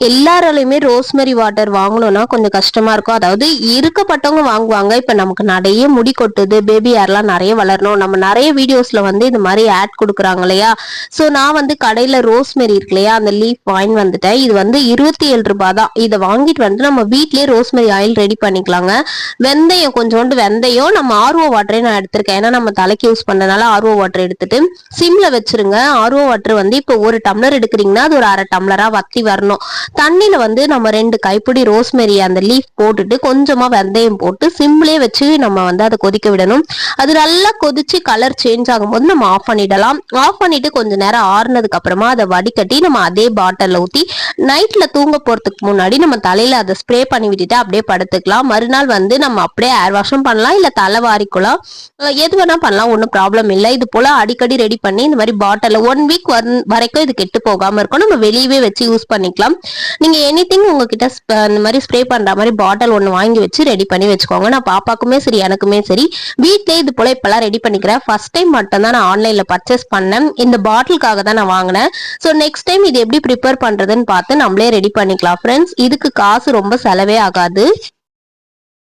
எல்லாராலையுமே rosemary water வாங்கணும்னா கொஞ்சம் கஷ்டமா இருக்கும். அதாவது இருக்கப்பட்டவங்க வாங்குவாங்க. இப்ப நமக்கு நிறைய முடி கொட்டுது, பேபி ஹேர்லாம் நிறைய வளரணும், நம்ம நிறைய வீடியோஸ்ல வந்து இந்த மாதிரி ஆட் கொடுக்குறாங்க இல்லையா. ஸோ நான் வந்து கடையில ரோஸ்மெரி இருக்கு இல்லையா, அந்த லீஃப் வாங்கி வந்துட்டேன். இது வந்து 27 ரூபாய் தான். இதை வாங்கிட்டு வந்து நம்ம வீட்லயே ரோஸ்மெரி ஆயில் ரெடி பண்ணிக்கலாங்க. வெந்தயம், கொஞ்சோண்டு வெந்தயம், நம்ம ஆர்ஓ வாட்டரே நான் எடுத்திருக்கேன். ஏன்னா நம்ம தலைக்கு யூஸ் பண்ணனால ஆர்ஓ வாட்டர் எடுத்துட்டு சிம்ல வச்சிருங்க. ஆர்ஓ வாட்டர் வந்து இப்போ ஒரு டம்ளர் எடுக்கிறீங்கன்னா அது ஒரு 1/2 டம்ளரா வத்தி வரணும். தண்ணியில வந்து நம்ம 2 கைப்பிடி ரோஸ்மெரி அந்த லீஃப் போட்டுட்டு கொஞ்சமா வெந்தயம் போட்டு சிம்லயே வச்சு நம்ம வந்து அதை கொதிக்க விடணும். அது நல்லா கொதிச்சு கலர் சேஞ்ச் ஆகும்போது நம்ம ஆஃப் பண்ணிடலாம். ஆஃப் பண்ணிட்டு கொஞ்ச நேரம் ஆறுனதுக்கு அப்புறமா அதை வடிகட்டி நம்ம அதே பாட்டில்ல ஊத்தி நைட்ல தூங்க போறதுக்கு முன்னாடி நம்ம தலையில அதை ஸ்ப்ரே பண்ணி விட்டுட்டு அப்படியே படுத்துக்கலாம். மறுநாள் வந்து நம்ம அப்படியே ஹேர் வாஷும் பண்ணலாம், இல்ல தலை வாரிக்கலாம், எது வேணா பண்ணலாம், ஒன்றும் ப்ராப்ளம் இல்லை. இது போல அடிக்கடி ரெடி பண்ணி இந்த மாதிரி பாட்டில் 1 வீக் வரைக்கும் இது கெட்டு போகாம இருக்கும். நம்ம வெளியவே வச்சு யூஸ் பண்ணிக்கலாம். நீங்க எனிதிங் உங்ககிட்ட இந்த மாதிரி ஸ்ப்ரே பண்ற மாதிரி பாட்டில் ஒன்று வாங்கி வச்சு ரெடி பண்ணி வச்சுக்கோங்க. நான் பாப்பாக்குமே சரி எனக்குமே சரி வீட்லயே இது போல இப்பெல்லாம் ரெடி பண்ணிக்கிறேன். ஃபர்ஸ்ட் டைம் மட்டும் தான் நான் ஆன்லைன்ல பர்ச்சேஸ் பண்ணேன். இந்த பாட்டிலுக்காக தான் நான் வாங்கினேன். ஸோ நெக்ஸ்ட் டைம் இது எப்படி ப்ரிப்பேர் பண்றதுன்னு பார்த்து நம்மளே ரெடி பண்ணிக்கலாம் ஃப்ரெண்ட்ஸ். இதுக்கு காசு ரொம்ப செலவே ஆகாது.